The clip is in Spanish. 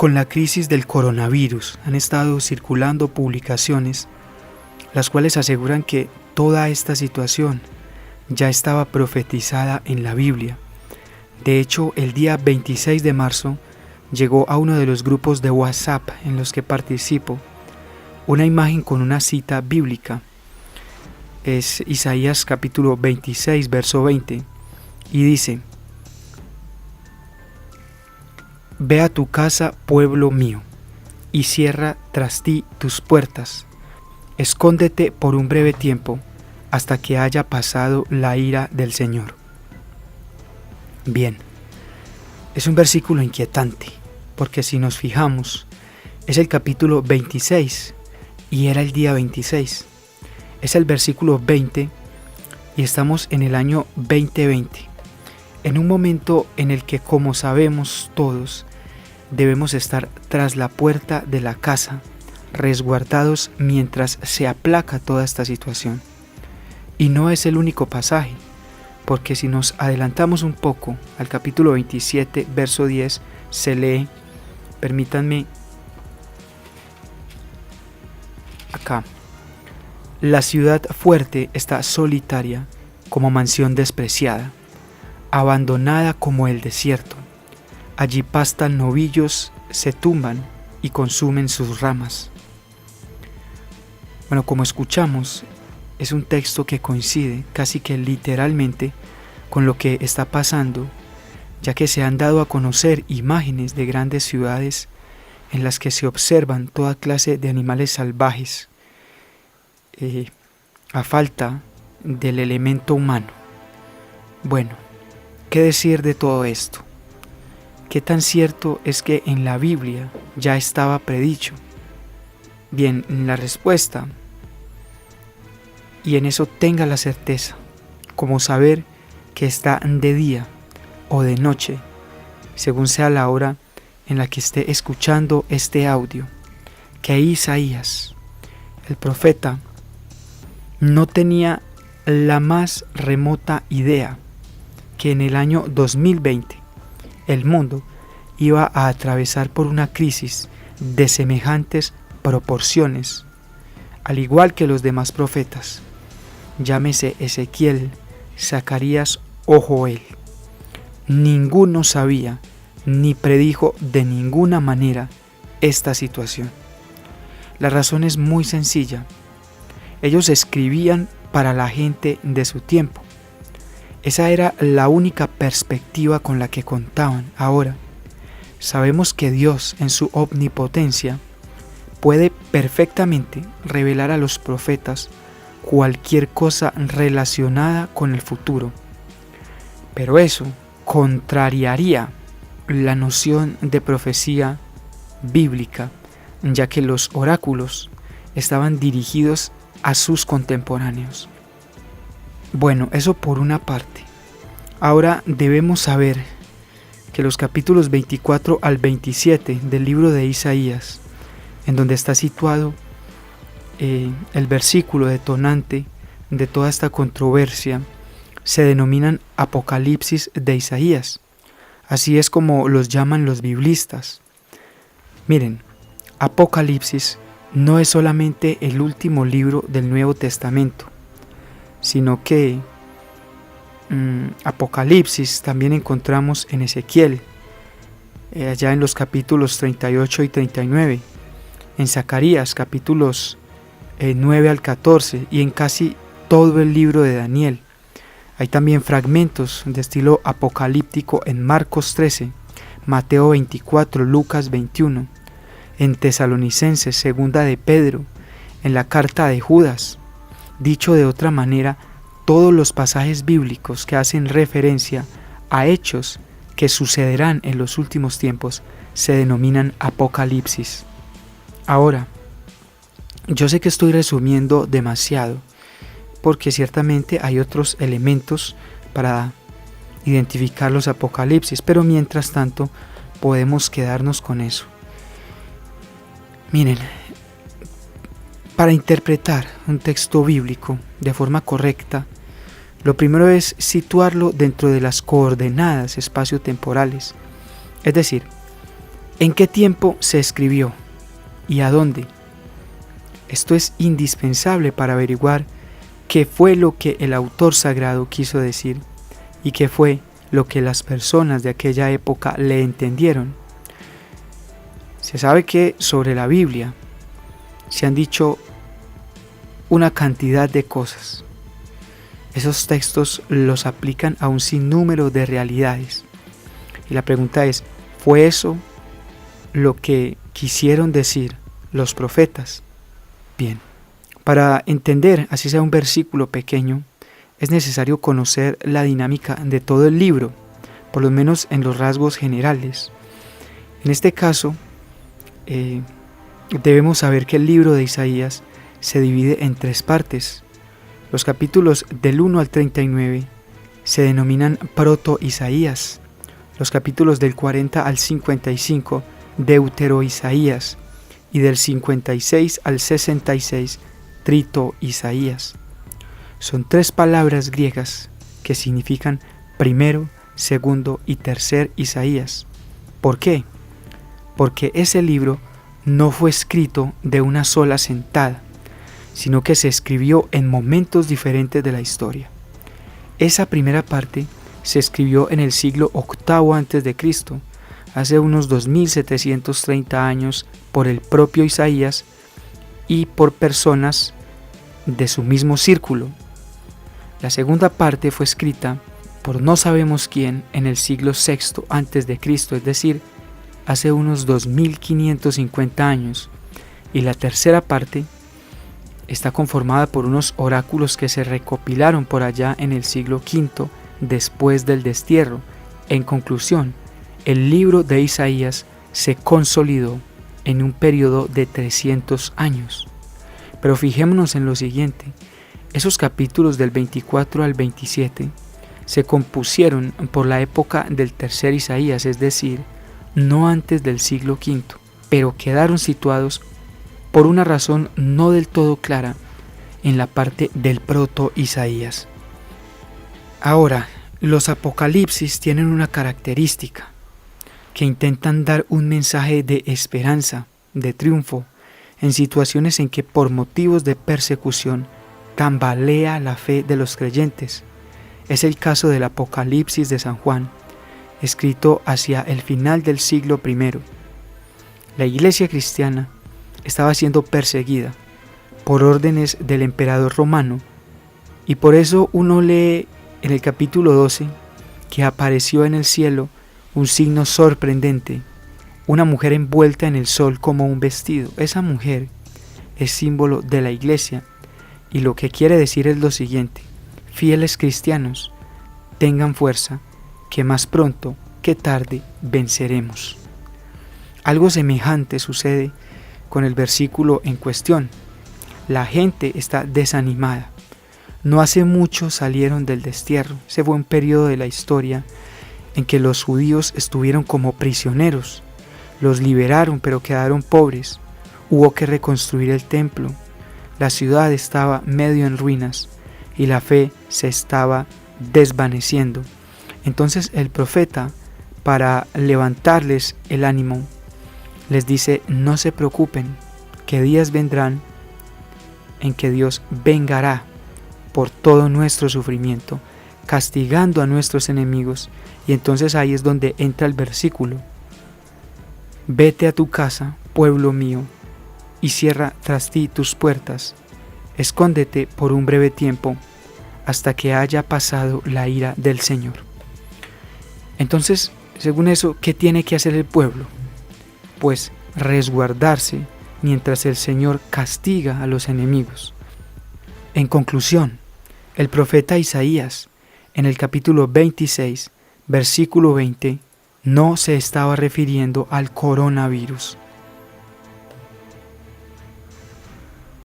Con la crisis del coronavirus han estado circulando publicaciones las cuales aseguran que toda esta situación ya estaba profetizada en la Biblia. De hecho, el día 26 de marzo llegó a uno de los grupos de WhatsApp en los que participo una imagen con una cita bíblica. Es Isaías capítulo 26, verso 20, y dice: Ve a tu casa, pueblo mío, y cierra tras ti tus puertas. Escóndete por un breve tiempo, hasta que haya pasado la ira del Señor. Bien, es un versículo inquietante, porque si nos fijamos, es el capítulo 26, y era el día 26. Es el versículo 20, y estamos en el año 2020, en un momento en el que, como sabemos todos, debemos estar tras la puerta de la casa, resguardados mientras se aplaca toda esta situación. Y no es el único pasaje, porque si nos adelantamos un poco al capítulo 27, verso 10, se lee, permítanme, acá: La ciudad fuerte está solitaria como mansión despreciada, abandonada como el desierto. Allí pastan novillos, se tumban y consumen sus ramas. Bueno, como escuchamos, es un texto que coincide casi que literalmente con lo que está pasando, ya que se han dado a conocer imágenes de grandes ciudades en las que se observan toda clase de animales salvajes, a falta del elemento humano. Bueno, ¿qué decir de todo esto? ¿Qué tan cierto es que en la Biblia ya estaba predicho? Bien, la respuesta, y en eso tenga la certeza, como saber que está de día o de noche, según sea la hora en la que esté escuchando este audio, que Isaías, el profeta, no tenía la más remota idea que en el año 2020 el mundo iba a atravesar por una crisis de semejantes proporciones, al igual que los demás profetas, llámese Ezequiel, Zacarías o Joel. Ninguno sabía ni predijo de ninguna manera esta situación. La razón es muy sencilla. Ellos escribían para la gente de su tiempo. Esa era la única perspectiva con la que contaban. Ahora, sabemos que Dios, en su omnipotencia, puede perfectamente revelar a los profetas cualquier cosa relacionada con el futuro. Pero eso contrariaría la noción de profecía bíblica, ya que los oráculos estaban dirigidos a sus contemporáneos. Bueno, eso por una parte. Ahora debemos saber que los capítulos 24 al 27 del libro de Isaías, en donde está situado el versículo detonante de toda esta controversia, se denominan Apocalipsis de Isaías. Así es como los llaman los biblistas. Miren, Apocalipsis no es solamente el último libro del Nuevo Testamento, sino que Apocalipsis también encontramos en Ezequiel, allá en los capítulos 38 y 39, en Zacarías capítulos 9 al 14 y en casi todo el libro de Daniel. Hay también fragmentos de estilo apocalíptico en Marcos 13, Mateo 24, Lucas 21, en Tesalonicenses, segunda de Pedro, en la carta de Judas. Dicho de otra manera, todos los pasajes bíblicos que hacen referencia a hechos que sucederán en los últimos tiempos se denominan Apocalipsis. Ahora, yo sé que estoy resumiendo demasiado, porque ciertamente hay otros elementos para identificar los Apocalipsis, pero mientras tanto podemos quedarnos con eso. Miren, para interpretar un texto bíblico de forma correcta, lo primero es situarlo dentro de las coordenadas espaciotemporales, es decir, ¿En qué tiempo se escribió? ¿Y a dónde? Esto es indispensable para averiguar qué fue lo que el autor sagrado quiso decir y qué fue lo que las personas de aquella época le entendieron. Se sabe que sobre la Biblia se han dicho una cantidad de cosas. Esos textos los aplican a un sinnúmero de realidades. Y la pregunta es, ¿fue eso lo que quisieron decir los profetas? Bien, para entender, así sea un versículo pequeño, es necesario conocer la dinámica de todo el libro, por lo menos en los rasgos generales. En este caso, debemos saber que el libro de Isaías se divide en 3 partes. Los capítulos del 1 al 39 se denominan Proto-Isaías, los capítulos del 40 al 55 Deutero-Isaías y del 56 al 66 Trito-Isaías. Son 3 palabras griegas que significan primero, segundo y tercer Isaías. ¿Por qué? Porque ese libro no fue escrito de una sola sentada, sino que se escribió en momentos diferentes de la historia. Esa primera parte se escribió en el siglo VIII a.C., hace unos 2730 años, por el propio Isaías y por personas de su mismo círculo. La segunda parte fue escrita por no sabemos quién en el siglo VI a.C., es decir, hace unos 2550 años, y la tercera parte está conformada por unos oráculos que se recopilaron por allá en el siglo V después del destierro. En conclusión, el libro de Isaías se consolidó en un periodo de 300 años. Pero fijémonos en lo siguiente: esos capítulos del 24 al 27 se compusieron por la época del tercer Isaías, es decir, no antes del siglo V, pero quedaron situados por una razón no del todo clara en la parte del proto-Isaías. Ahora, los apocalipsis tienen una característica, que intentan dar un mensaje de esperanza, de triunfo, en situaciones en que por motivos de persecución tambalea la fe de los creyentes. Es el caso del Apocalipsis de San Juan, escrito hacia el final del siglo I. La iglesia cristiana estaba siendo perseguida por órdenes del emperador romano, y por eso uno lee en el capítulo 12 que apareció en el cielo un signo sorprendente, una mujer envuelta en el sol como un vestido. Esa mujer es símbolo de la iglesia, y lo que quiere decir es lo siguiente: fieles cristianos, tengan fuerza, que más pronto que tarde venceremos. Algo semejante sucede con el versículo en cuestión. La gente está desanimada. No hace mucho salieron del destierro. Ese fue un periodo de la historia en que los judíos estuvieron como prisioneros. Los liberaron, pero quedaron pobres. Hubo que reconstruir el templo. La ciudad estaba medio en ruinas y la fe se estaba desvaneciendo. Entonces el profeta, para levantarles el ánimo, les dice: no se preocupen, que días vendrán en que Dios vengará por todo nuestro sufrimiento, castigando a nuestros enemigos. Y entonces ahí es donde entra el versículo: vete a tu casa, pueblo mío, y cierra tras ti tus puertas, escóndete por un breve tiempo, hasta que haya pasado la ira del Señor. Entonces, según eso, ¿qué tiene que hacer el pueblo? Pues resguardarse mientras el Señor castiga a los enemigos. En conclusión, el profeta Isaías, en el capítulo 26, versículo 20, no se estaba refiriendo al coronavirus,